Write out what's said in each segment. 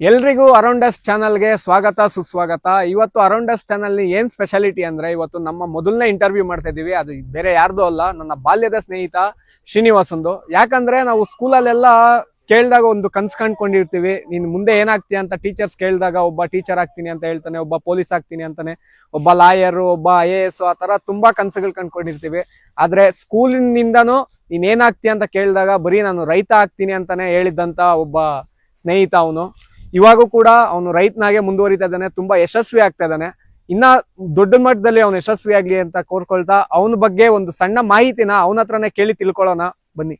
ಎಲ್ರಿಗೂ around us ಚಾನಲ್ಗೆ ಸ್ವಾಗತ ಸುಸ್ವಾಗತ. ಇವತ್ತು ಅರೌಂಡ್ ಅಸ್ ಚಾನಲ್ ಏನ್ ಸ್ಪೆಷಾಲಿಟಿ ಅಂದ್ರೆ ಇವತ್ತು ನಮ್ಮ ಮೊದಲನೇ ಇಂಟರ್ವ್ಯೂ ಮಾಡ್ತಾ ಇದೀವಿ. ಅದು ಬೇರೆ ಯಾರ್ದು ಅಲ್ಲ, ನನ್ನ ಬಾಲ್ಯದ ಸ್ನೇಹಿತ ಶ್ರೀನಿವಾಸಂದು. ಯಾಕಂದ್ರೆ ನಾವು ಸ್ಕೂಲಲ್ಲೆಲ್ಲ ಕೇಳಿದಾಗ ಒಂದು ಕನ್ಸ್ ಕಂಡ್ಕೊಂಡಿರ್ತೀವಿ, ನೀನ್ ಮುಂದೆ ಏನಾಗ್ತೀಯ ಅಂತ. ಟೀಚರ್ಸ್ ಕೇಳಿದಾಗ ಒಬ್ಬ ಟೀಚರ್ ಆಗ್ತೀನಿ ಅಂತ ಹೇಳ್ತಾನೆ, ಒಬ್ಬ ಪೊಲೀಸ್ ಆಗ್ತೀನಿ ಅಂತಾನೆ, ಒಬ್ಬ ಲಾಯರ್, ಒಬ್ಬ IAS, ಆ ತರ ತುಂಬಾ ಕನ್ಸುಗಳು ಕಂಡ್ಕೊಂಡಿರ್ತೀವಿ. ಆದ್ರೆ ಸ್ಕೂಲಿನಿಂದನೂ ನೀನ್ ಏನಾಗ್ತೀಯ ಅಂತ ಕೇಳಿದಾಗ ಬರೀ ನಾನು ರೈತ ಆಗ್ತೀನಿ ಅಂತಾನೆ ಹೇಳಿದ್ದಂತ ಒಬ್ಬ ಸ್ನೇಹಿತ ಅವನು. ಇವಾಗೂ ಕೂಡ ಅವನು ರೈತನಾಗೆ ಮುಂದುವರಿತಾ ಇದ್ದಾನೆ, ತುಂಬಾ ಯಶಸ್ವಿ ಆಗ್ತಾ ಇದ್ದಾನೆ. ಇನ್ನ ದೊಡ್ಡ ಮಟ್ಟದಲ್ಲಿ ಅವನು ಯಶಸ್ವಿ ಆಗ್ಲಿ ಅಂತ ಕೋರ್ಕೊಳ್ತಾ ಅವನ ಬಗ್ಗೆ ಒಂದು ಸಣ್ಣ ಮಾಹಿತಿನ ಅವನ ಹತ್ರನೇ ಕೇಳಿ ತಿಳ್ಕೊಳ್ಳೋಣ ಬನ್ನಿ.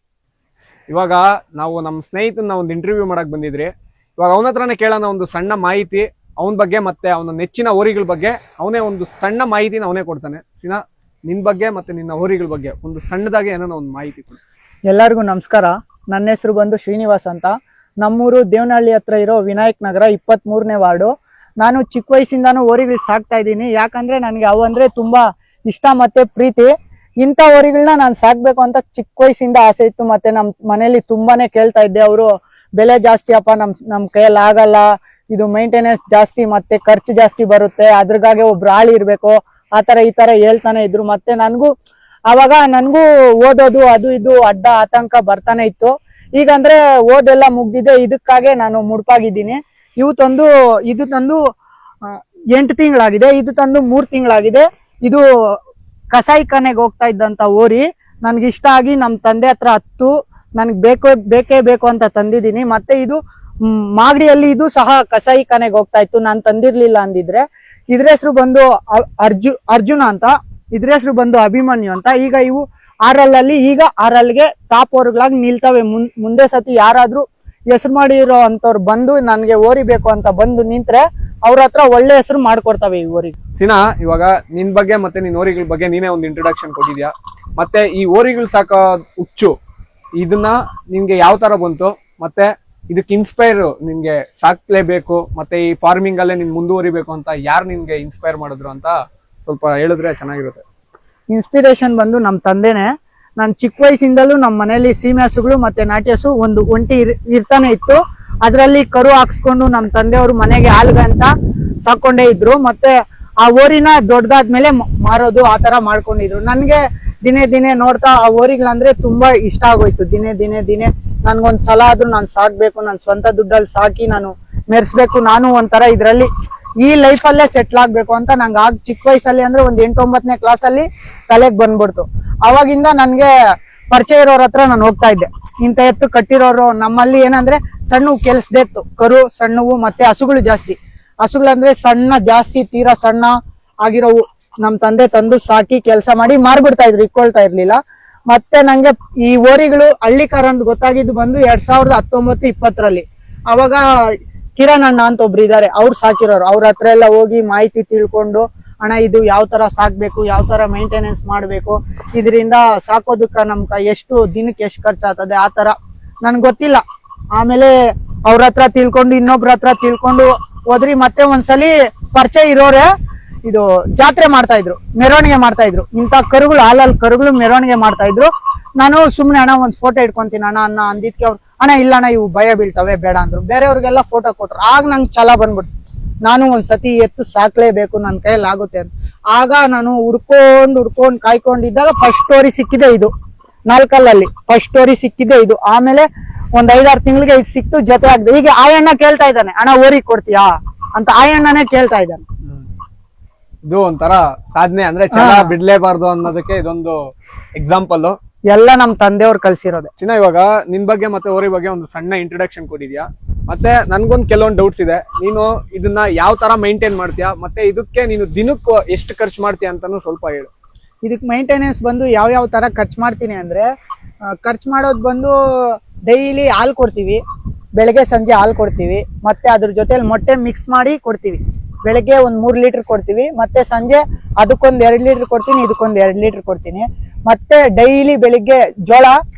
ಇವಾಗ ನಾವು ನಮ್ಮ ಸ್ನೇಹಿತನ ಒಂದು ಇಂಟರ್ವ್ಯೂ ಮಾಡಕ್ ಬಂದಿದ್ರಿ. ಇವಾಗ ಅವನ ಹತ್ರನೇ ಕೇಳೋಣ ಒಂದು ಸಣ್ಣ ಮಾಹಿತಿ ಅವನ ಬಗ್ಗೆ, ಮತ್ತೆ ಅವನ ನೆಚ್ಚಿನ ಹೋರಿಗಳ ಬಗ್ಗೆ. ಅವನೇ ಒಂದು ಸಣ್ಣ ಮಾಹಿತಿನ ಅವನೇ ಕೊಡ್ತಾನೆ. ಸಿನಾ, ನಿನ್ ಬಗ್ಗೆ ಮತ್ತೆ ನಿನ್ನ ಹೋರಿಗಳ ಬಗ್ಗೆ ಒಂದು ಸಣ್ಣದಾಗಿ ಏನೋ ಒಂದು ಮಾಹಿತಿ ಕೊಡು. ಎಲ್ಲರಿಗೂ ನಮಸ್ಕಾರ. ನನ್ನ ಹೆಸರು ಬಂದು ಶ್ರೀನಿವಾಸ್ ಅಂತ. ನಮ್ಮೂರು ದೇವನಹಳ್ಳಿ ಹತ್ರ ಇರೋ ವಿನಾಯಕ್ ನಗರ 23ನೇ ವಾರ್ಡು. ನಾನು ಚಿಕ್ಕ ವಯಸ್ಸಿಂದಾನು ಹೋರಿಗಳು ಸಾಕ್ತಾ ಇದ್ದೀನಿ. ಯಾಕಂದ್ರೆ ನನಗೆ ಅವು ಅಂದ್ರೆ ತುಂಬಾ ಇಷ್ಟ ಮತ್ತೆ ಪ್ರೀತಿ. ಇಂಥ ಹೋರಿಗಳನ್ನ ನಾನು ಸಾಕ್ಬೇಕು ಅಂತ ಚಿಕ್ಕ ವಯಸ್ಸಿಂದ ಆಸೆ ಇತ್ತು. ಮತ್ತೆ ನಮ್ಮ ಮನೇಲಿ ತುಂಬಾನೇ ಕೇಳ್ತಾ ಇದ್ದೆ. ಅವರು ಬೆಲೆ ಜಾಸ್ತಿ ಅಪ್ಪ, ನಮ್ ಕೈಯಲ್ಲಿ ಆಗಲ್ಲ, ಇದು ಮೇಂಟೆನೆನ್ಸ್ ಜಾಸ್ತಿ ಮತ್ತೆ ಖರ್ಚು ಜಾಸ್ತಿ ಬರುತ್ತೆ, ಅದ್ರಗಾಗೆ ಒಬ್ರು ಆಳು ಇರ್ಬೇಕು, ಆತರ ಈ ತರ ಹೇಳ್ತಾನೆ ಇದ್ರು. ಮತ್ತೆ ಅವಾಗ ನನ್ಗೂ ಓದೋದು ಅದು ಇದು ಅಡ್ಡ ಆತಂಕ ಬರ್ತಾನೆ ಇತ್ತು. ಈಗ ಅಂದ್ರೆ ಓದೆಲ್ಲ ಮುಗ್ದಿದೆ, ಇದಕ್ಕಾಗೆ ನಾನು ಮುಡ್ಪಾಗಿದ್ದೀನಿ. ಇದು ತಂದು 8 ತಿಂಗಳಾಗಿದೆ. ಇದು ತಂದು 3 ತಿಂಗಳಾಗಿದೆ. ಇದು ಕಸಾಯಿಖಾನೆಗೆ ಹೋಗ್ತಾ ಇದ್ದಂತ ಹೋರಿ ನನ್ಗೆ ಇಷ್ಟ ಆಗಿ ನಮ್ ತಂದೆ ಹತ್ರ ನನ್ಗೆ ಬೇಕೇ ಬೇಕು ಅಂತ ತಂದಿದ್ದೀನಿ. ಮತ್ತೆ ಇದು ಮಾಗಡಿಯಲ್ಲಿ ಇದು ಸಹ ಕಸಾಯಿಖಾನೆಗೆ ಹೋಗ್ತಾ ಇತ್ತು, ನಾನು ತಂದಿರ್ಲಿಲ್ಲ ಅಂದಿದ್ರೆ. ಇದ್ರ ಹೆಸರು ಬಂದು ಅರ್ಜುನ ಅಂತ, ಇದ್ರ ಹೆಸರು ಬಂದು ಅಭಿಮನ್ಯು ಅಂತ. ಈಗ ಇವು ಈಗ RL ಟಾಪ್ ಓರ್ಗಳಾಗಿ ನಿಲ್ತವೆ. ಮುಂದೆ ಸತಿ ಯಾರಾದ್ರೂ ಹೆಸರು ಮಾಡಿರೋ ಅಂತವ್ರು ಬಂದು ನನ್ಗೆ ಓರಿ ಬೇಕು ಅಂತ ಬಂದು ನಿಂತ್ರೆ ಅವ್ರ ಹತ್ರ ಒಳ್ಳೆ ಹೆಸರು ಮಾಡ್ಕೊಡ್ತವೆ ಈ ಓರಿಗೆ. ಸಿನಾ, ಇವಾಗ ನಿನ್ ಬಗ್ಗೆ ಮತ್ತೆ ನಿನ್ ಓರಿಗಳ ಬಗ್ಗೆ ನೀನೇ ಒಂದು ಇಂಟ್ರೊಡಕ್ಷನ್ ಕೊಟ್ಟಿದ್ಯಾ. ಮತ್ತೆ ಈ ಓರಿಗಳು ಸಾಕೋ ಹುಚ್ಚು ಇದನ್ನ ನಿನ್ಗೆ ಯಾವ ತರ ಬಂತು, ಮತ್ತೆ ಇದಕ್ಕೆ ಇನ್ಸ್ಪೈರ್ ನಿನ್ಗೆ ಸಾಕ್ಲೇಬೇಕು ಮತ್ತೆ ಈ ಫಾರ್ಮಿಂಗ್ ಅಲ್ಲೇ ನಿನ್ ಮುಂದುವರಿಬೇಕು ಅಂತ ಯಾರು ನಿನ್ಗೆ ಇನ್ಸ್ಪೈರ್ ಮಾಡಿದ್ರು ಅಂತ ಸ್ವಲ್ಪ ಹೇಳಿದ್ರೆ ಚೆನ್ನಾಗಿರುತ್ತೆ. ಇನ್ಸ್ಪಿರೇಷನ್ ಬಂದು ನಮ್ ತಂದೆನೆ. ನಾನ್ ಚಿಕ್ಕ ವಯಸ್ಸಿಂದಲೂ ನಮ್ಮ ಮನೆಯಲ್ಲಿ ಸೀಮೆ ಹಸುಗಳು ಮತ್ತೆ ನಾಟಿ ಹಸು ಒಂದು ಒಂಟಿ ಇರ್ತಾನೆ ಇತ್ತು. ಅದ್ರಲ್ಲಿ ಕರು ಹಾಕ್ಸ್ಕೊಂಡು ನಮ್ ತಂದೆಯವರು ಮನೆಗೆ ಹಾಲ್ಗಂತ ಸಾಕೊಂಡೇ ಇದ್ರು. ಮತ್ತೆ ಆ ಓರಿನ ದೊಡ್ಡದಾದ್ಮೇಲೆ ಮಾರೋದು ಆ ತರ ಮಾಡ್ಕೊಂಡಿದ್ರು. ನನ್ಗೆ ದಿನೇ ನೋಡ್ತಾ ಆ ಓರಿಗಳಂದ್ರೆ ತುಂಬಾ ಇಷ್ಟ ಆಗೋಯ್ತು. ದಿನೇ ನನ್ಗೊಂದ್ ಸಲ ಆದ್ರೂ ನಾನು ಸಾಕ್ಬೇಕು, ನನ್ ಸ್ವಂತ ದುಡ್ಡಲ್ಲಿ ಸಾಕಿ ನಾನು ಮೆರೆಸ್ಬೇಕು, ನಾನು ಒಂಥರ ಇದ್ರಲ್ಲಿ ಈ ಲೈಫ್ ಅಲ್ಲೇ ಸೆಟ್ಲ್ ಆಗ್ಬೇಕು ಅಂತ ನಂಗೆ ಚಿಕ್ಕ ವಯಸ್ಸಲ್ಲಿ ಅಂದ್ರೆ ಒಂದು 8-9ನೇ ಕ್ಲಾಸ್ ಅಲ್ಲಿ ತಲೆಗೆ ಬಂದ್ಬಿಡ್ತು. ಅವಾಗಿಂದ ನನ್ಗೆ ಪರಿಚಯ ಇರೋರ ಹತ್ರ ನಾನು ಹೋಗ್ತಾ ಇದ್ದೆ. ಇಂತ ಎತ್ತು ಕಟ್ಟಿರೋರು ನಮ್ಮಲ್ಲಿ ಏನಂದ್ರೆ ಸಣ್ಣ ಕೆಲ್ಸದೆತ್ತು, ಕರು ಸಣ್ಣವು ಮತ್ತೆ ಹಸುಗಳು ಜಾಸ್ತಿ. ಹಸುಗಳಂದ್ರೆ ಸಣ್ಣ ಜಾಸ್ತಿ, ತೀರಾ ಸಣ್ಣ ಆಗಿರೋವು ನಮ್ ತಂದೆ ತಂದು ಸಾಕಿ ಕೆಲಸ ಮಾಡಿ ಮಾರ್ಬಿಡ್ತಾ ಇದ್ರು, ಇಟ್ಕೊಳ್ತಾ ಇರ್ಲಿಲ್ಲ. ಮತ್ತೆ ನಂಗೆ ಈ ಓರಿಗಳು ಹಳ್ಳಿಕಾರ ಅಂತ ಗೊತ್ತಾಗಿದ್ದು ಬಂದು 2019-20 ಅವಾಗ ಕಿರಣ್ ಅಣ್ಣ ಅಂತ ಒಬ್ರು ಇದಾರೆ, ಅವ್ರು ಸಾಕಿರೋರು. ಅವ್ರ ಹತ್ರ ಎಲ್ಲ ಹೋಗಿ ಮಾಹಿತಿ ತಿಳ್ಕೊಂಡು, ಅಣ್ಣ ಇದು ಯಾವ ತರ ಸಾಕ್ಬೇಕು, ಯಾವ ತರ ಮೇಂಟೆನೆನ್ಸ್ ಮಾಡ್ಬೇಕು, ಇದರಿಂದ ಸಾಕೋದಕ್ಕ ಎಷ್ಟು ದಿನಕ್ಕೆ ಎಷ್ಟು ಖರ್ಚಾಗ್ತದೆ ಆ ತರ ನನ್ಗೆ ಗೊತ್ತಿಲ್ಲ. ಆಮೇಲೆ ಅವ್ರ ಹತ್ರ ತಿಳ್ಕೊಂಡು ಇನ್ನೊಬ್ರ ಹತ್ರ ತಿಳ್ಕೊಂಡು ಹೋದ್ರಿ. ಮತ್ತೆ ಒಂದ್ಸಲಿ ಪರಿಚಯ ಇರೋರೆ ಇದು ಜಾತ್ರೆ ಮಾಡ್ತಾ ಇದ್ರು, ಮೆರವಣಿಗೆ ಮಾಡ್ತಾ ಇದ್ರು. ಇಂತ ಕರುಗಳು ಹಾಲಲ್ಲಿ ಕರುಗಳು ಮೆರವಣಿಗೆ ಮಾಡ್ತಾ ಇದ್ರು. ನಾನು ಸುಮ್ನೆ ಅಣ್ಣ ಒಂದ್ ಫೋಟೋ ಇಟ್ಕೊಂತೀನಿ ಅಣ್ಣ ಅಂದಿದ್ಕೆ ಅವ್ರು ಅಣ್ಣ ಇಲ್ಲ ಅಣ್ಣ ಇವು ಭಯ ಬೀಳ್ತವೆ ಬೇಡ ಅಂದ್ರು. ಬೇರೆಯವ್ರಿಗೆಲ್ಲ ಫೋಟೋ ಕೊಟ್ರು. ಆಗ ನಂಗೆ ಛಲ ಬಂದ್ಬಿಡ್ತು, ನಾನು ಒಂದ್ಸತಿ ಎತ್ತು ಸಾಕ್ಲೇಬೇಕು, ನನ್ ಕೈಯಲ್ಲಿ ಆಗುತ್ತೆ ಅಂತ. ಆಗ ನಾನು ಹುಡ್ಕೊಂಡ್ ಕಾಯ್ಕೊಂಡಿದ್ದಾಗ ಫಸ್ಟ್ ಹೋರಿ ಸಿಕ್ಕಿದೆ ಇದು, 4 ಫಸ್ಟ್ ಹೋರಿ ಸಿಕ್ಕಿದೆ ಇದು. ಆಮೇಲೆ ಒಂದ್ 5-6 ತಿಂಗಳಿಗೆ ಇದು ಸಿಕ್ತು, ಜೊತೆ ಆಗ್ದೆ. ಈಗ ಆಯಣ್ಣ ಕೇಳ್ತಾ ಇದ್ದಾನೆ, ಅಣ್ಣ ಹೋರಿ ಕೊಡ್ತೀಯಾ ಅಂತ ಆಯಣ್ಣನೇ ಕೇಳ್ತಾ ಇದ್ದಾನೆ. ಇದು ಒಂಥರ ಸಾಧನೆ ಅಂದ್ರೆ ಛಲ ಬಿಡ್ಲೇಬಾರ್ದು ಅನ್ನೋದಕ್ಕೆ ಇದೊಂದು ಎಕ್ಸಾಂಪಲ್. ಎಲ್ಲ ನಮ್ ತಂದೆಯವ್ರು ಕಲ್ಸಿರೋದೆ. ಚಿನ್ನ, ಇವಾಗ ನಿನ್ ಬಗ್ಗೆ ಮತ್ತೆ ಓರಿ ಬಗ್ಗೆ ಒಂದು ಸಣ್ಣ ಇಂಟ್ರೊಡಕ್ಷನ್ ಕೊಟ್ಟಿದ್ಯಾ. ಮತ್ತೆ ನನ್ಗೊಂದು ಕೆಲವೊಂದು ಡೌಟ್ಸ್ ಇದೆ. ನೀನು ಇದನ್ನ ಯಾವ ತರ ಮೈಂಟೈನ್ ಮಾಡ್ತೀಯಾ, ಮತ್ತೆ ಇದಕ್ಕೆ ನೀನು ದಿನಕ್ಕೂ ಎಷ್ಟು ಖರ್ಚು ಮಾಡ್ತೀಯ ಅಂತಾನು ಸ್ವಲ್ಪ ಹೇಳು. ಇದಕ್ ಮೈಂಟೆನೆನ್ಸ್ ಬಂದು ಯಾವ ತರ ಖರ್ಚು ಮಾಡ್ತೀನಿ ಅಂದ್ರೆ, ಖರ್ಚು ಮಾಡೋದು ಬಂದು ಡೈಲಿ ಹಾಲು ಕೊಡ್ತೀವಿ, ಬೆಳಗ್ಗೆ ಸಂಜೆ ಹಾಲು ಕೊಡ್ತೀವಿ. ಮತ್ತೆ ಅದ್ರ ಜೊತೆಲಿ ಮೊಟ್ಟೆ ಮಿಕ್ಸ್ ಮಾಡಿ ಕೊಡ್ತೀವಿ. ಬೆಳಗ್ಗೆ ಒಂದ್ 3 ಲೀಟರ್ ಕೊಡ್ತೀವಿ, ಮತ್ತೆ ಸಂಜೆ ಅದಕ್ಕೊಂದ್ 2 ಲೀಟರ್ ಕೊಡ್ತೀನಿ, ಇದಕ್ಕೊಂದ್ 2 ಲೀಟರ್ ಕೊಡ್ತೀನಿ. ಮತ್ತೆ ಡೈಲಿ ಬೆಳಿಗ್ಗೆ ಜೋಳ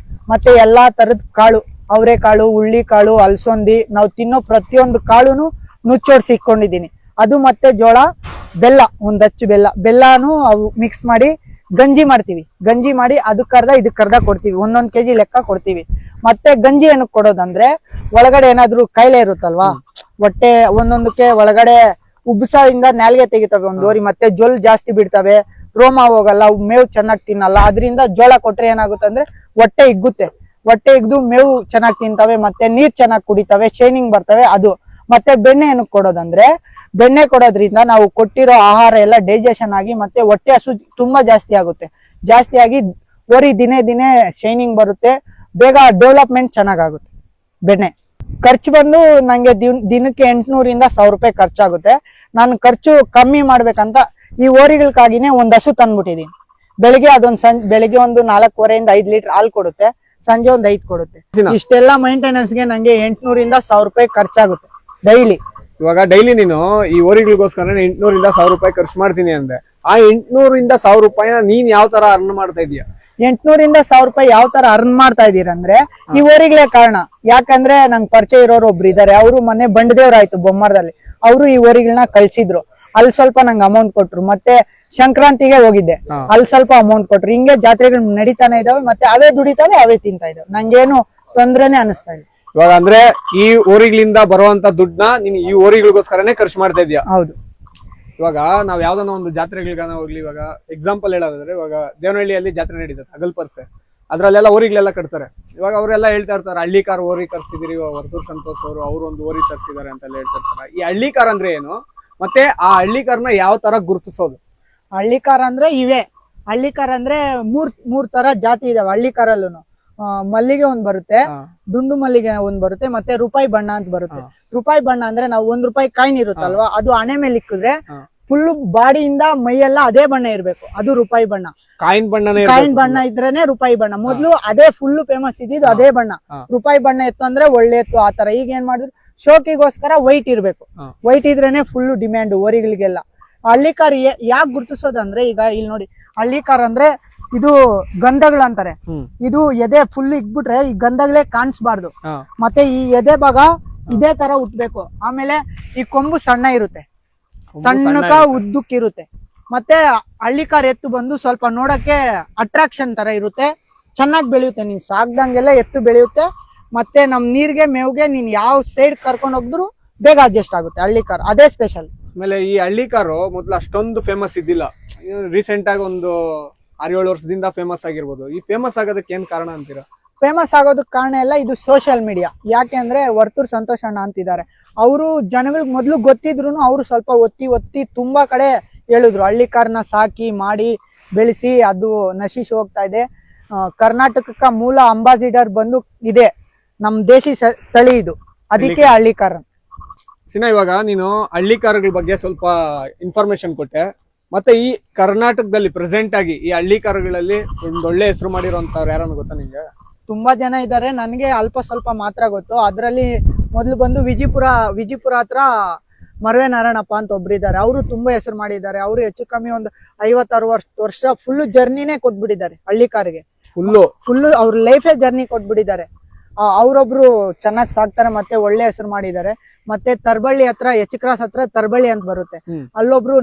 ಮತ್ತೆ ಎಲ್ಲಾ ತರದ ಕಾಳು, ಅವರೆಕಾಳು, ಹುಳ್ಳಿ ಕಾಳು, ಅಲಸಂದಿ, ನಾವು ತಿನ್ನೋ ಪ್ರತಿಯೊಂದು ಕಾಳುನು ನುಚ್ಚೋಡ್ಸಿ ಇಟ್ಕೊಂಡಿದ್ದೀನಿ. ಅದು ಮತ್ತೆ ಜೋಳ, ಬೆಲ್ಲ, ಒಂದ್ ಅಚ್ಚು ಬೆಲ್ಲನು ಅವು ಮಿಕ್ಸ್ ಮಾಡಿ ಗಂಜಿ ಮಾಡ್ತೀವಿ. ಗಂಜಿ ಮಾಡಿ ಅದಕ್ಕರ್ಧ ಇದಕ್ಕರ್ಧ ಕೊಡ್ತೀವಿ, 1 ಕೆಜಿ ಲೆಕ್ಕ ಕೊಡ್ತೀವಿ. ಮತ್ತೆ ಗಂಜಿ ಏನಕ್ಕೆ ಕೊಡೋದಂದ್ರೆ ಒಳಗಡೆ ಏನಾದ್ರು ಕಾಯಿಲೆ ಇರುತ್ತಲ್ವಾ, ಹೊಟ್ಟೆ ಒಂದೊಂದಕ್ಕೆ ಒಳಗಡೆ ಉಬ್ಸದಿಂದ ನಾಲ್ಗೆ ತೆಗಿತವೆ ಒಂದ್ ಓರಿ, ಮತ್ತೆ ಜೊಲ್ ಜಾಸ್ತಿ ಬಿಡ್ತವೆ, ರೋಮ ಹೋಗಲ್ಲ, ಮೇವು ಚೆನ್ನಾಗಿ ತಿನ್ನಲ್ಲ. ಅದರಿಂದ ಜೋಳ ಕೊಟ್ರೆ ಏನಾಗುತ್ತೆ ಅಂದ್ರೆ ಹೊಟ್ಟೆ ಇಗ್ಗುತ್ತೆ, ಹೊಟ್ಟೆ ಇಗ್ದು ಮೇವು ಚೆನ್ನಾಗಿ ತಿಂತವೆ, ಮತ್ತೆ ನೀರ್ ಚೆನ್ನಾಗಿ ಕುಡಿತವೆ, ಶೈನಿಂಗ್ ಬರ್ತವೆ. ಅದು ಮತ್ತೆ ಬೆಣ್ಣೆ ಏನಕ್ಕೆ ಕೊಡೋದಂದ್ರೆ ಬೆಣ್ಣೆ ಕೊಡೋದ್ರಿಂದ ನಾವು ಕೊಟ್ಟಿರೋ ಆಹಾರ ಎಲ್ಲ ಡೈಜೆಷನ್ ಆಗಿ ಮತ್ತೆ ಹೊಟ್ಟೆ ಹಸು ತುಂಬಾ ಜಾಸ್ತಿ ಆಗುತ್ತೆ. ಜಾಸ್ತಿ ಆಗಿ ಓರಿ ದಿನೇ ದಿನೇ ಶೈನಿಂಗ್ ಬರುತ್ತೆ, ಬೇಗ ಡೆವಲಪ್ಮೆಂಟ್ ಚೆನ್ನಾಗಾಗುತ್ತೆ. ಬೆಣ್ಣೆ ಖರ್ಚು ಬಂದು ನಂಗೆ ದಿನಕ್ಕೆ 800 ಇಂದ 1000 ರೂಪಾಯಿ ಖರ್ಚಾಗುತ್ತೆ. ನಾನು ಖರ್ಚು ಕಮ್ಮಿ ಮಾಡ್ಬೇಕಂತ ಈ ಓರಿಗಳಿಗಾಗಿನೇ ಒಂದ್ ಹಸು ತಂದ್ಬಿಟ್ಟಿದೀನಿ. ಬೆಳಿಗ್ಗೆ ಬೆಳಿಗ್ಗೆ ಒಂದು 4.25 ಇಂದ 5 ಲೀಟರ್ ಹಾಲು ಕೊಡುತ್ತೆ, ಸಂಜೆ ಒಂದು 5 ಕೊಡುತ್ತೆ. ಇಷ್ಟೆಲ್ಲ ಮೇಂಟೆನೆನ್ಸ್ ಗೆ ನಂಗೆ 800 ಇಂದ 1000 ರೂಪಾಯಿ ಖರ್ಚಾಗುತ್ತೆ ಡೈಲಿ. ಇವಾಗ ಡೈಲಿ ನೀನು ಈ ಓರಿಗಳಿಗೋಸ್ಕರ 800 ಇಂದ 1000 ರೂಪಾಯಿ ಖರ್ಚು ಮಾಡ್ತೀನಿ ಅಂದ್ರೆ ಆ 800 ಇಂದ 1000 ರೂಪಾಯಿನ ನೀನ್ ಯಾವ ತರ ಅರ್ನ್ ಮಾಡ್ತಾ ಇದೀಯ? 800 ಇಂದ 1000 ರೂಪಾಯಿ ಯಾವ ತರ ಅರ್ನ್ ಮಾಡ್ತಾ ಇದೀರಂದ್ರೆ ಈ ಓರಿಗಳೇ ಕಾರಣ. ಯಾಕಂದ್ರೆ ನಂಗೆ ಪರಿಚಯ ಇರೋರು ಒಬ್ರು ಇದಾರೆ, ಅವರು ಮನೆ ಬಂಡದೇವ್ರಾಯ್ತು ಬೊಮ್ಮರದಲ್ಲಿ, ಅವರು ಈ ಓರಿಗಳನ್ನ ಕಳ್ಸಿದ್ರು. ಅಲ್ಲಿ ಸ್ವಲ್ಪ ನಂಗೆ ಅಮೌಂಟ್ ಕೊಟ್ರು. ಮತ್ತೆ ಸಂಕ್ರಾಂತಿಗೆ ಹೋಗಿದ್ದೆ, ಅಲ್ಲಿ ಸ್ವಲ್ಪ ಅಮೌಂಟ್ ಕೊಟ್ರು. ಹಿಂಗೆ ಜಾತ್ರೆಗಳು ನಡೀತಾನೆ ಇದಾವೆ, ಮತ್ತೆ ಅವೇ ದುಡಿತಾವೆ, ಅವೇ ತಿಂತಾ ಇದಾವೆ. ನಂಗೇನು ತೊಂದ್ರೆನೆ ಅನಿಸ್ತಾ ಇದೆ. ಇವಾಗ ಅಂದ್ರೆ ಈ ಓರಿಗಳಿಂದ ಬರುವಂತ ದುಡ್ಡನ್ನ ನೀನ್ ಈ ಓರಿಗಳಿಗೋಸ್ಕರನೇ ಖರ್ಚು ಮಾಡ್ತಾ ಇದೀಯ? ಹೌದು. ಇವಾಗ ನಾವ್ ಯಾವ್ದಾನ ಒಂದು ಜಾತ್ರೆಗಳಿಗಾನ ಹೋಗ್ಲಿ, ಇವಾಗ ಎಕ್ಸಾಂಪಲ್ ಹೇಳೋದಾದ್ರೆ ಇವಾಗ ದೇವನಹಳ್ಳಿಯಲ್ಲಿ ಜಾತ್ರೆ ನಡೀತದೆ, ಅಗಲ್ಪರ್ಸೆ, ಅದ್ರಲ್ಲೆಲ್ಲ ಓರಿಗಳೆಲ್ಲ ಕಟ್ತಾರೆ. ಇವಾಗ ಅವರೆಲ್ಲ ಹೇಳ್ತಾ ಇರ್ತಾರೆ ಹಳ್ಳಿಕಾರ್ ಓರಿ ಕರ್ಸಿದಿರಿ, ವರ್ತೂರ್ ಸಂತೋಷ್ ಅವರು ಒಂದು ಓರಿ ತರ್ಸಿದಾರೆ ಅಂತೆಲ್ಲ ಹೇಳ್ತಾ ಇರ್ತಾರೆ. ಈ ಹಳ್ಳಿಕಾರ್ ಅಂದ್ರೆ ಏನು, ಮತ್ತೆ ಆ ಹಳ್ಳಿಕಾರ್ನ ಯಾವ ತರ ಗುರುತಿಸೋದು? ಹಳ್ಳಿಕಾರ್ ಅಂದ್ರೆ ಇವೆ. ಹಳ್ಳಿಕಾರ್ ಅಂದ್ರೆ ಮೂರ್ ತರ ಜಾತಿ ಇದಾವೆ ಹಳ್ಳಿಕಾರಲ್ಲೂ. ಮಲ್ಲಿಗೆ ಒಂದ್ ಬರುತ್ತೆ, ದುಂಡು ಮಲ್ಲಿಗೆ ಒಂದ್ ಬರುತ್ತೆ, ಮತ್ತೆ ರೂಪಾಯಿ ಬಣ್ಣ ಅಂತ ಬರುತ್ತೆ. ರೂಪಾಯಿ ಬಣ್ಣ ಅಂದ್ರೆ ನಾವು 1 ರೂಪಾಯಿ ಕಾಯಿನ್ ಇರುತ್ತಲ್ವಾ, ಅದು ಹಣೆ ಮೇಲೆ ಇಕ್ಕಿದ್ರೆ ಫುಲ್ ಬಾಡಿಯಿಂದ ಮೈಯೆಲ್ಲ ಅದೇ ಬಣ್ಣ ಇರ್ಬೇಕು, ಅದು ರೂಪಾಯಿ ಬಣ್ಣ. ಕಾಯಿನ್ ಬಣ್ಣ ಇದ್ರೇನೆ ರೂಪಾಯಿ ಬಣ್ಣ. ಮೊದ್ಲು ಅದೇ ಫುಲ್ ಫೇಮಸ್ ಇದ್ದಿದ್ದು ಅದೇ ಬಣ್ಣ. ರೂಪಾಯಿ ಬಣ್ಣ ಎತ್ತು ಅಂದ್ರೆ ಒಳ್ಳೆ ಎತ್ತು ಆತರ. ಈಗ ಏನ್ ಮಾಡಿದ್ರು ಶೋಕಿಗೋಸ್ಕರ ವೈಟ್ ಇರ್ಬೇಕು, ವೈಟ್ ಇದ್ರೇನೆ ಫುಲ್ ಡಿಮ್ಯಾಂಡ್ ಓರಿಗಳಿಗೆಲ್ಲ. ಹಳ್ಳಿಕಾರ್ ಯಾಕೆ ಗುರ್ತಿಸೋದಂದ್ರೆ, ಈಗ ಇಲ್ಲಿ ನೋಡಿ, ಹಳ್ಳಿಕಾರ್ ಅಂದ್ರೆ ಇದು ಗಂಧಗಳು ಅಂತಾರೆ. ಇದು ಎದೆ ಫುಲ್ ಇಕ್ಬಿಟ್ರೆ ಈ ಗಂಧಗಳೇ ಕಾಣಿಸ್ಬಾರ್ದು. ಮತ್ತೆ ಈ ಎದೆ ಭಾಗ ಇದೇ ತರ ಉಟ್ಬೇಕು. ಆಮೇಲೆ ಈ ಕೊಂಬು ಸಣ್ಣ ಇರುತ್ತೆ, ಸಣ್ಣಕ ಉದ್ದಕ್ಕಿರುತ್ತೆ. ಮತ್ತೆ ಹಳ್ಳಿಕಾರ್ ಎತ್ತು ಬಂದು ಸ್ವಲ್ಪ ನೋಡಕ್ಕೆ ಅಟ್ರಾಕ್ಷನ್ ತರ ಇರುತ್ತೆ, ಚೆನ್ನಾಗಿ ಬೆಳೆಯುತ್ತೆ. ನೀನ್ ಸಾಕ್ದಂಗೆಲ್ಲ ಎತ್ತು ಬೆಳೆಯುತ್ತೆ. ಮತ್ತೆ ನಮ್ ನೀರ್ಗೆ ಮೇವ್ಗೆ ನೀನ್ ಯಾವ ಸೈಡ್ ಕರ್ಕೊಂಡು ಹೋಗಿದ್ರು ಬೇಗ ಅಡ್ಜಸ್ಟ್ ಆಗುತ್ತೆ ಹಳ್ಳಿಕಾರ್. ಅದೇ ಸ್ಪೆಷಲ್. ಆಮೇಲೆ ಈ ಹಳ್ಳಿಕಾರು ಮೊದ್ಲು ಅಷ್ಟೊಂದು ಫೇಮಸ್ ಇದ್ದಿಲ್ಲ, ರೀಸೆಂಟ್ ಆಗಿ ಒಂದು 6-7 ವರ್ಷದಿಂದ ಫೇಮಸ್ ಆಗಿರ್ಬೋದು. ಈ ಫೇಮಸ್ ಆಗೋದಕ್ಕೆ ಏನ್ ಕಾರಣ ಅಂತೀರಾ? ಫೇಮಸ್ ಆಗೋದಕ್ಕೆ ಕಾರಣ ಎಲ್ಲ ಇದು ಸೋಷಿಯಲ್ ಮೀಡಿಯಾ. ಯಾಕೆ ಅಂದ್ರೆ ವರ್ತೂರ್ ಸಂತೋಷ್ ಅಣ್ಣ ಅಂತಿದ್ದಾರೆ, ಅವರು ಜನಗಳಿಗೆ ಮೊದ್ಲು ಗೊತ್ತಿದ್ರು ಅವರು ಸ್ವಲ್ಪ ಒತ್ತಿ ತುಂಬಾ ಕಡೆ ಹೇಳಿದ್ರು ಹಳ್ಳಿಕಾರನ ಸಾಕಿ ಮಾಡಿ ಬೆಳೆಸಿ ಅದು ನಶಿಸಿ ಹೋಗ್ತಾ ಇದೆ. ಕರ್ನಾಟಕಕ್ಕ ಮೂಲ ಅಂಬಾಸಿಡರ್ ಬಂದು ಇದೆ, ನಮ್ ದೇಶಿ ತಳಿ ಇದು, ಅದಕ್ಕೆ ಹಳ್ಳಿಕಾರ. ಸಿನಾ, ಇವಾಗ ನೀನು ಹಳ್ಳಿಕಾರಗಳ ಬಗ್ಗೆ ಸ್ವಲ್ಪ ಇನ್ಫಾರ್ಮೇಶನ್ ಕೊಟ್ಟೆ. ಮತ್ತೆ ಈ ಕರ್ನಾಟಕದಲ್ಲಿ ಪ್ರೆಸೆಂಟ್ ಆಗಿ ಈ ಹಳ್ಳಿಕಾರಗಳಲ್ಲಿ ಒಂದೊಳ್ಳೆ ಹೆಸರು ಮಾಡಿರುವಂತವ್ರು ಯಾರನ್ನು ಗೊತ್ತಾ ನಿಂಗೆ? ತುಂಬಾ ಜನ ಇದ್ದಾರೆ, ನನಗೆ ಅಲ್ಪ ಸ್ವಲ್ಪ ಮಾತ್ರ ಗೊತ್ತು. ಅದ್ರಲ್ಲಿ ಮೊದ್ಲು ಬಂದು ವಿಜಿಪುರ ಹತ್ರ ಮರ್ವೆ ನಾರಾಯಣಪ್ಪ ಅಂತ ಒಬ್ರು ಇದ್ದಾರೆ. ಅವರು ತುಂಬಾ ಹೆಸರು ಮಾಡಿದ್ದಾರೆ. ಅವರು ಹೆಚ್ಚು ಕಮ್ಮಿ ಒಂದು 50-60 ವರ್ಷ ಫುಲ್ ಜರ್ನಿನೇ ಕೊಟ್ಬಿಟ್ಟಿದ್ದಾರೆ ಹಳ್ಳಿಕಾರಿಗೆ. ಫುಲ್ ಅವ್ರ ಲೈಫೇ ಜರ್ನಿ ಕೊಟ್ಬಿಟ್ಟಿದ್ದಾರೆ. ಅವ್ರೊಬ್ರು ಚೆನ್ನಾಗಿ ಸಾಕ್ತಾರೆ, ಮತ್ತೆ ಒಳ್ಳೆ ಹೆಸರು ಮಾಡಿದ್ದಾರೆ. ಮತ್ತೆ ತರ್ಬಳ್ಳಿ ಹತ್ರ ಎಚ್ ಕ್ರಾಸ್ ಹತ್ರ ತರ್ಬಳ್ಳಿ ಅಂತ ಬರುತ್ತೆ, ಅಲ್ಲೊಬ್ರು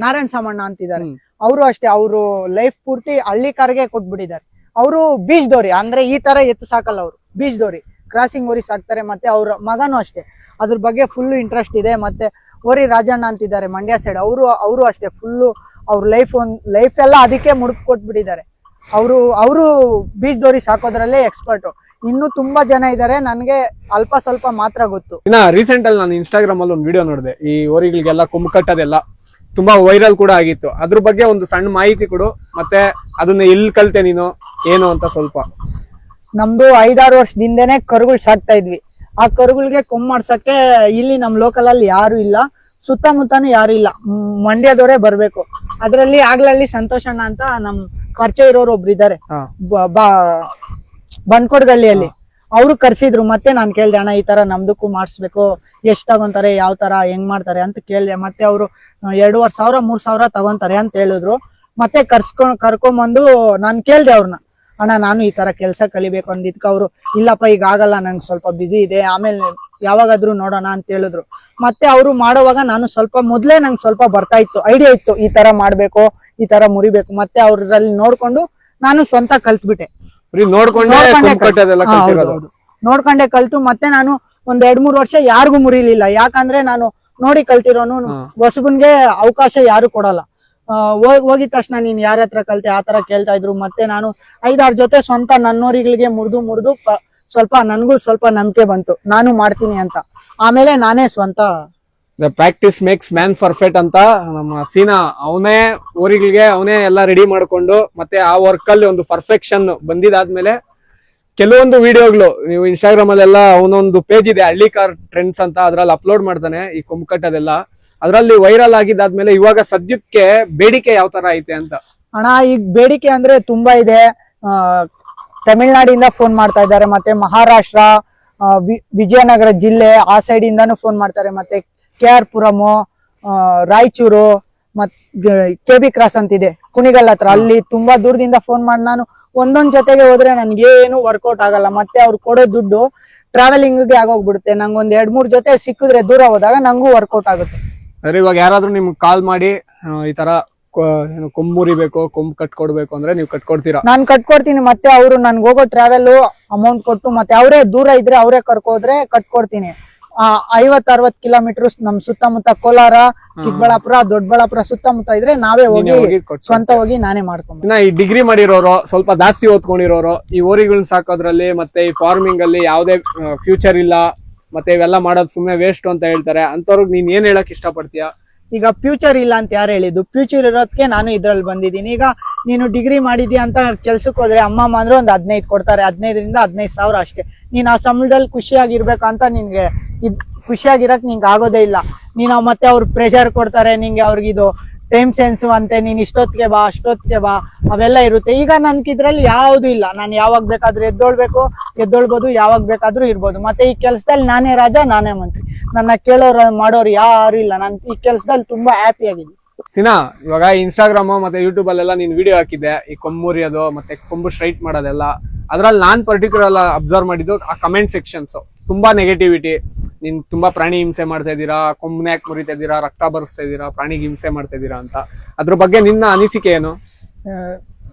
ನಾರಾಯಣ ಸಾಮಣ್ಣ ಅಂತಿದ್ದಾರೆ. ಅವರು ಅಷ್ಟೇ, ಅವರು ಲೈಫ್ ಪೂರ್ತಿ ಹಳ್ಳಿಕಾರಿಗೆ ಕೊಟ್ಬಿಟ್ಟಿದ್ದಾರೆ. ಅವರು ಬೀಚ್ ದೋರಿ ಅಂದ್ರೆ ಈ ತರ ಎತ್ತು ಸಾಕಲ್ಲ, ಅವರು ಬೀಚ್ ದೋರಿ ಕ್ರಾಸಿಂಗ್ ಓರಿ ಸಾಕ್ತಾರೆ. ಮತ್ತೆ ಅವ್ರ ಮಗನೂ ಅಷ್ಟೇ, ಅದ್ರ ಬಗ್ಗೆ ಫುಲ್ ಇಂಟ್ರೆಸ್ಟ್ ಇದೆ. ಮತ್ತೆ ಓರಿ ರಾಜಣ್ಣ ಅಂತಿದ್ದಾರೆ ಮಂಡ್ಯ ಸೈಡ್, ಅವರು ಅಷ್ಟೇ ಫುಲ್ ಅವ್ರ ಲೈಫ್ ಎಲ್ಲ ಅದಕ್ಕೆ ಮುಡುಕ್ ಕೊಟ್ಬಿಟ್ಟಿದ್ದಾರೆ. ಅವರು ಬೀಚ್ ದೋರಿ ಸಾಕೋದ್ರಲ್ಲೇ ಎಕ್ಸ್ಪರ್ಟ್. ಇನ್ನು ತುಂಬಾ ಜನ ಇದ್ದಾರೆ, ನನ್ಗೆ ಅಲ್ಪ ಸ್ವಲ್ಪ ಮಾತ್ರ ಗೊತ್ತು. ರೀಸೆಂಟ್ ಅಲ್ಲಿ ನಾನು ಇನ್ಸ್ಟಾಗ್ರಾಮ್ ಅಲ್ಲಿ ಒಂದು ವಿಡಿಯೋ ನೋಡಿದೆ, ಈ ಓರಿಗಳಿಗೆಲ್ಲ ಕೊಂಬು ಕಟ್ಟೋದೆಲ್ಲ ತುಂಬಾ ವೈರಲ್ ಕೂಡ ಆಗಿತ್ತು. ಅದ್ರ ಬಗ್ಗೆ ಒಂದು ಸಣ್ಣ ಮಾಹಿತಿ ಕೊಡು, ಮತ್ತೆ ಅದನ್ನ ಎಲ್ಲಿ ಕಲ್ತೆ ನೀನು ಏನು ಅಂತ ಸ್ವಲ್ಪ. ನಮ್ದು 5-6 ವರ್ಷದಿಂದನೇ ಕರುಗಳು ಸಾಕ್ತಾ ಇದ್ವಿ. ಆ ಕರುಗಳಿಗೆ ಕೊಂಬ್ ಮಾಡ್ಸಕ್ಕೆ ಇಲ್ಲಿ ನಮ್ ಲೋಕಲ್ ಅಲ್ಲಿ ಯಾರು ಇಲ್ಲ, ಸುತ್ತಮುತ್ತನೂ ಯಾರು ಇಲ್ಲ, ಮಂಡ್ಯದವರೇ ಬರ್ಬೇಕು. ಅದ್ರಲ್ಲಿ ಆಗ್ಲಲ್ಲಿ ಸಂತೋಷಣ್ಣ ಅಂತ ನಮ್ ಪರಿಚಯ ಇರೋರು ಒಬ್ರು ಇದ್ದಾರೆ ಬಂಡ್ಕೋಡ್ಗಳ್ಳಿಯಲ್ಲಿ, ಅವರು ಕರ್ಸಿದ್ರು. ಮತ್ತೆ ನಾನ್ ಕೇಳ್ದೆ, ಅಣ್ಣ ಈ ತರ ನಮ್ದಕ್ಕೂ ಮಾಡಿಸ್ಬೇಕು, ಎಷ್ಟ್ ತಗೊಂತಾರೆ, ಯಾವ ತರ ಹೆಂಗ್ ಮಾಡ್ತಾರೆ ಅಂತ ಕೇಳ್ದೆ. ಮತ್ತೆ ಅವರು 2,500-3,000 ತಗೊಂತಾರೆ ಅಂತ ಹೇಳಿದ್ರು. ಮತ್ತೆ ಕರ್ಕೊಂಬಂದು ನಾನ್ ಕೇಳ್ದೆ ಅವ್ರನ್ನ, ಅಣ್ಣ ನಾನು ಈ ತರ ಕೆಲ್ಸ ಕಲಿಬೇಕು ಅಂದಿದ್ಕ ಅವರು ಇಲ್ಲಪ್ಪ ಈಗ ಆಗಲ್ಲ, ನಂಗೆ ಸ್ವಲ್ಪ ಬಿಸಿ ಇದೆ, ಆಮೇಲೆ ಯಾವಾಗಾದ್ರೂ ನೋಡೋಣ ಅಂತ ಹೇಳಿದ್ರು. ಮತ್ತೆ ಅವರು ಮಾಡೋವಾಗ ನಾನು ಸ್ವಲ್ಪ ಮೊದ್ಲೇ ನಂಗೆ ಸ್ವಲ್ಪ ಬರ್ತಾ ಇತ್ತು, ಐಡಿಯಾ ಇತ್ತು ಈ ತರ ಮಾಡ್ಬೇಕು, ಈ ತರ ಮುರಿಬೇಕು. ಮತ್ತೆ ಅವ್ರಲ್ಲಿ ನೋಡ್ಕೊಂಡು ನಾನು ಸ್ವಂತ ಕಲ್ತ್ಬಿಟ್ಟೆ. ನೋಡ್ಕೊಂಡೆ ಕಲ್ತು ಮತ್ತೆ ನಾನು ಒಂದ್ 2-3 ವರ್ಷ ಯಾರಿಗೂ ಮುರಿಲಿಲ್ಲ. ಯಾಕಂದ್ರೆ ನಾನು ನೋಡಿ ಕಲ್ತಿರೋನು. ಹೊಸಬನ್ಗೆ ಅವಕಾಶ ಯಾರು ಕೊಡಲ್ಲ. ಹೋಗಿದ ತಕ್ಷಣ ನೀನ್ ಯಾರ ಹತ್ರ ಕಲ್ತೆ ಆತರ ಕೇಳ್ತಾ ಇದ್ರು. ಮತ್ತೆ ನಾನು 5-6 ಜೊತೆ ಸ್ವಂತ ನನ್ನೋರಿಗಳಿಗೆ ಮುರಿದು ಸ್ವಲ್ಪ ನನ್ಗೂ ಸ್ವಲ್ಪ ನಂಬಿಕೆ ಬಂತು, ನಾನು ಮಾಡ್ತೀನಿ ಅಂತ. ಆಮೇಲೆ ನಾನೇ ಸ್ವಂತ ಪ್ರಾಕ್ಟೀಸ್ ಮೇಕ್ಸ್ ಮ್ಯಾನ್ ಪರ್ಫೆಕ್ಟ್ ಅಂತ ನಮ್ಮ ಸೀನಾ ಅವನೇ ಊರಿಗಳಿಗೆ ಅವನೇ ಎಲ್ಲ ರೆಡಿ ಮಾಡ್ಕೊಂಡು ಮತ್ತೆ ಆ ವರ್ಕ್ ಅಲ್ಲಿ ಒಂದು ಪರ್ಫೆಕ್ಷನ್ ಬಂದಿದಾದ್ಮೇಲೆ ಕೆಲವೊಂದು ವಿಡಿಯೋಗಳು ನೀವು ಇನ್ಸ್ಟಾಗ್ರಾಮ್ ಅಲ್ಲೆಲ್ಲ ಅವನೊಂದು ಪೇಜ್ ಇದೆ ಹಳ್ಳಿಕಾರ್ ಟ್ರೆಂಡ್ಸ್ ಅಂತ, ಅದ್ರಲ್ಲಿ ಅಪ್ಲೋಡ್ ಮಾಡ್ತಾನೆ ಈ ಕೊಂಬು ಕಟ್ಟೋದೆಲ್ಲ. ಅದ್ರಲ್ಲಿ ವೈರಲ್ ಆಗಿದ್ದಾದ್ಮೇಲೆ ಇವಾಗ ಸದ್ಯಕ್ಕೆ ಬೇಡಿಕೆ ಯಾವ ತರ ಐತೆ ಅಂತ? ಅಣ್ಣ ಈಗ ಬೇಡಿಕೆ ಅಂದ್ರೆ ತುಂಬಾ ಇದೆ. ತಮಿಳ್ನಾಡಿಂದ ಫೋನ್ ಮಾಡ್ತಾ ಇದ್ದಾರೆ, ಮತ್ತೆ ಮಹಾರಾಷ್ಟ್ರ, ವಿಜಯನಗರ ಜಿಲ್ಲೆ ಆ ಸೈಡ್ ಇಂದಾನು ಫೋನ್ ಮಾಡ್ತಾರೆ, ಮತ್ತೆ KR ಪುರಂ, ರಾಯಚೂರು, ಮತ್ KB ಕ್ರಾಸ್ ಅಂತಿದೆ ಕುಣಿಗಲ್ ಹತ್ರ, ಅಲ್ಲಿ ತುಂಬಾ ದೂರದಿಂದ ಫೋನ್ ಮಾಡಿ ನಾನು ಒಂದೊಂದ್ ಜೊತೆಗೆ ಹೋದ್ರೆ ನನ್ಗೇನು ವರ್ಕೌಟ್ ಆಗಲ್ಲ. ಮತ್ತೆ ಅವ್ರು ಕೊಡೋ ದುಡ್ಡು ಟ್ರಾವೆಲಿಂಗ್ ಗೆ ಆಗೋಗ್ಬಿಡುತ್ತೆ. ನಂಗೊಂದ್ 2-3 ಜೊತೆ ಸಿಕ್ಕಿದ್ರೆ ದೂರ ಹೋದಾಗ ನಂಗೂ ವರ್ಕೌಟ್ ಆಗುತ್ತೆ. ಅಂದ್ರೆ ಇವಾಗ ಯಾರಾದ್ರೂ ನಿಮ್ಗೆ ಕಾಲ್ ಮಾಡಿ ಈ ತರ ಕೊಂಬು ಮುರಿಬೇಕು, ಕೊಂಬು ಕಟ್ಕೊಡ್ಬೇಕು ಅಂದ್ರೆ ನೀವು ಕಟ್ಕೊಡ್ತೀರಾ? ನಾನ್ ಕಟ್ಕೊಡ್ತೀನಿ. ಮತ್ತೆ ಅವರು ನನ್ಗೆ ಹೋಗೋ ಟ್ರಾವೆಲ್ ಅಮೌಂಟ್ ಕೊಟ್ಟು ಮತ್ತೆ ಅವರೇ ದೂರ ಇದ್ರೆ ಅವರೇ ಕರ್ಕೋದ್ರೆ ಕಟ್ಕೊಡ್ತೀನಿ. 50-60 ಕಿಲೋಮೀಟರ್ ನಮ್ ಸುತ್ತಮುತ್ತ ಕೋಲಾರ, ಚಿಕ್ಕಬಳ್ಳಾಪುರ, ದೊಡ್ಡಬಳ್ಳಾಪುರ ಸುತ್ತಮುತ್ತ ಇದ್ರೆ ನಾವೇ ಹೋಗಿ ಸ್ವಂತ ಹೋಗಿ ನಾನೇ ಮಾಡ್ಕೊಂಡು. ಈ ಡಿಗ್ರಿ ಮಾಡಿರೋರು, ಸ್ವಲ್ಪ ಜಾಸ್ತಿ ಓದ್ಕೊಂಡಿರೋರು, ಈ ಓರಿಗಳನ್ನ ಸಾಕೋದ್ರಲ್ಲಿ ಮತ್ತೆ ಈ ಫಾರ್ಮಿಂಗ್ ಅಲ್ಲಿ ಯಾವ್ದೇ ಫ್ಯೂಚರ್ ಇಲ್ಲ, ಮತ್ತೆ ಇವೆಲ್ಲ ಮಾಡೋದು ಸುಮ್ನೆ ವೇಸ್ಟ್ ಅಂತ ಹೇಳ್ತಾರೆ. ಅಂತವ್ರಿಗೆ ನೀನ್ ಏನ್ ಹೇಳಕ್ ಇಷ್ಟಪಡ್ತೀಯ? ಈಗ ಫ್ಯೂಚರ್ ಇಲ್ಲ ಅಂತ ಯಾರು ಹೇಳಿದ್ದು? ಫ್ಯೂಚರ್ ಇರೋದಕ್ಕೆ ನಾನು ಇದ್ರಲ್ಲಿ ಬಂದಿದ್ದೀನಿ. ಈಗ ನೀನು ಡಿಗ್ರಿ ಮಾಡಿದ್ಯಾ ಅಂತ ಕೆಲ್ಸಕ್ಕೆ ಹೋದ್ರೆ ಅಮ್ಮಮ್ಮ ಅಂದ್ರೆ ಒಂದು 15 ಕೊಡ್ತಾರೆ, 15ರಿಂದ 15,000 ಅಷ್ಟೇ. ನೀನ್ ಆ ಸಂಬಳದಲ್ಲಿ ಖುಷಿಯಾಗಿರ್ಬೇಕಂತ ನಿನ್ಗೆ ಖುಷಿಯಾಗಿರಕ್ ನಿಂಗೆ ಆಗೋದೇ ಇಲ್ಲ. ನೀನು ಮತ್ತೆ ಅವ್ರು ಪ್ರೆಷರ್ ಕೊಡ್ತಾರೆ ನಿಂಗೆ, ಅವ್ರಿಗಿದು ಟೈಮ್ ಸೆನ್ಸ್ ಅಂತೆ, ನೀನ್ ಇಷ್ಟೊತ್ತಿಗೆ ಬಾ ಅಷ್ಟೊತ್ತಿಗೆ ಬಾ ಅವೆಲ್ಲ ಇರುತ್ತೆ. ಈಗ ನನ್ಗೆ ಇದ್ರಲ್ಲಿ ಯಾವ್ದು ಇಲ್ಲ. ನಾನು ಯಾವಾಗ ಬೇಕಾದ್ರೂ ಎದ್ದೊಳ್ಬೋದು, ಯಾವಾಗ ಬೇಕಾದ್ರೂ ಇರ್ಬೋದು. ಮತ್ತೆ ಈ ಕೆಲ್ಸದಲ್ಲಿ ನಾನೇ ರಾಜ, ನಾನೇ ಮಂತ್ರಿ. ನನ್ನ ಕೇಳೋರು ಮಾಡೋರು ಯಾರು ಇಲ್ಲ. ನಾನು ಈ ಕೆಲ್ಸದಲ್ಲಿ ತುಂಬಾ ಹ್ಯಾಪಿ ಆಗಿದ್ದೀನಿ. ಸಿನಾ, ಇವಾಗ ಇನ್ಸ್ಟಾಗ್ರಾಮ್ ಮತ್ತೆ ಯೂಟ್ಯೂಬ್ ಅಲ್ಲೆಲ್ಲ ನೀನ್ ವಿಡಿಯೋ ಹಾಕಿದ್ದೆ ಈ ಕೊಂಬು ಮುರಿಯೋದು ಮತ್ತೆ ಕೊಂಬು ಸ್ಟ್ರೈಟ್ ಮಾಡೋದೆಲ್ಲ. ಅದ್ರಲ್ಲಿ ನಾನ್ ಪರ್ಟಿಕ್ಯುಲರ್ ಅಬ್ಸರ್ವ್ ಮಾಡಿದ್ದು ಆ ಕಮೆಂಟ್ ಸೆಕ್ಷನ್ಸ್ ತುಂಬಾ ನೆಗೆಟಿವಿಟಿ. ನೀನ್ ತುಂಬಾ ಪ್ರಾಣಿ ಹಿಂಸೆ ಮಾಡ್ತಾ ಇದ್ದೀರಾ, ಕೊಂಬನ್ನ ಯಾಕೆ ಮುರಿತಾ ಇದ್ದೀರಾ, ರಕ್ತ ಬರ್ಸ್ತಾ ಇದ್ದೀರಾ, ಪ್ರಾಣಿಗೆ ಹಿಂಸೆ ಮಾಡ್ತಾ ಇದ್ದೀರಾ ಅಂತ. ಅದ್ರ ಬಗ್ಗೆ ನಿನ್ನ ಅನಿಸಿಕೆ ಏನು?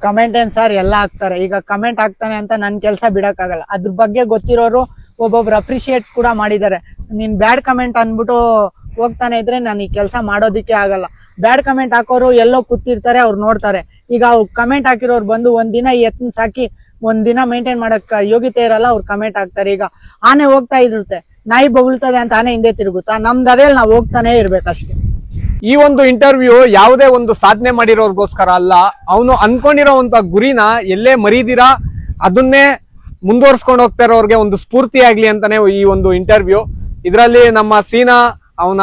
ಕಮೆಂಟ್ ಏನ್ ಸರ್ ಎಲ್ಲ ಹಾಕ್ತಾರೆ. ಈಗ ಕಮೆಂಟ್ ಹಾಕ್ತಾನೆ ಅಂತ ನನ್ ಕೆಲ್ಸ ಬಿಡಕ್ಕಾಗಲ್ಲ. ಅದ್ರ ಬಗ್ಗೆ ಗೊತ್ತಿರೋರು ಒಬ್ಬೊಬ್ರು ಅಪ್ರಿಶಿಯೇಟ್ ಕೂಡ ಮಾಡಿದ್ದಾರೆ. ನೀನ್ ಬ್ಯಾಡ್ ಕಮೆಂಟ್ ಅಂದ್ಬಿಟ್ಟು ಹೋಗ್ತಾನೆ ಇದ್ರೆ ನಾನು ಈ ಕೆಲಸ ಮಾಡೋದಿಕ್ಕೆ ಆಗಲ್ಲ. ಬ್ಯಾಡ್ ಕಮೆಂಟ್ ಹಾಕೋರು ಎಲ್ಲೋ ಕೂತಿರ್ತಾರೆ, ಅವ್ರು ನೋಡ್ತಾರೆ. ಈಗ ಅವ್ರು ಕಮೆಂಟ್ ಹಾಕಿರೋರು ಬಂದು ಒಂದಿನ ಎತ್ತನ್ ಸಾಕಿ ಒಂದಿನ ಮೇಂಟೈನ್ ಮಾಡಕ್ ಯೋಗ್ಯತೆ ಇರಲ್ಲ, ಅವ್ರು ಕಮೆಂಟ್ ಹಾಕ್ತಾರೆ. ಈಗ ಆನೆ ಹೋಗ್ತಾ ಇರುತ್ತೆ, ನಾಯಿ ಬೊಗಳ್ತದೆ ಅಂತ ಆನೆ ಹಿಂದೆ ತಿರುಗುತ್ತಾ? ನಮ್ ದಾರಿಯಲ್ಲಿ ನಾವು ಹೋಗ್ತಾನೆ ಇರ್ಬೇಕಷ್ಟೇ. ಈ ಒಂದು ಇಂಟರ್ವ್ಯೂ ಯಾವುದೇ ಒಂದು ಸಾಧನೆ ಮಾಡಿರೋರ್ಗೋಸ್ಕರ ಅಲ್ಲ, ಅವನು ಅನ್ಕೊಂಡಿರೋಂತ ಗುರಿನ ಎಲ್ಲೇ ಮರೀದಿರಾ ಅದನ್ನೇ ಮುಂದುವರ್ಸ್ಕೊಂಡು ಹೋಗ್ತಾ ಇರೋರ್ಗೆ ಒಂದು ಸ್ಫೂರ್ತಿ ಆಗ್ಲಿ ಅಂತಾನೆ ಈ ಒಂದು ಇಂಟರ್ವ್ಯೂ. ಇದರಲ್ಲಿ ನಮ್ಮ ಸೀನಾ ಅವನ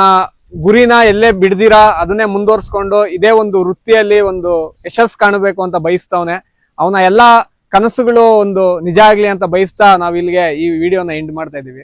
ಗುರಿನ ಎಲ್ಲೇ ಬಿಡ್ದಿರಾ ಅದನ್ನೇ ಮುಂದುವರ್ಸ್ಕೊಂಡು ಇದೇ ಒಂದು ವೃತ್ತಿಯಲ್ಲಿ ಒಂದು ಯಶಸ್ಸು ಕಾಣಬೇಕು ಅಂತ ಬಯಸ್ತವನೆ. ಅವನ ಎಲ್ಲಾ ಕನಸುಗಳು ಒಂದು ನಿಜ ಆಗ್ಲಿ ಅಂತ ಬಯಸ್ತಾ ನಾವ್ ಇಲ್ಲಿಗೆ ಈ ವಿಡಿಯೋನ ಎಂಡ್ ಮಾಡ್ತಾ ಇದೀವಿ.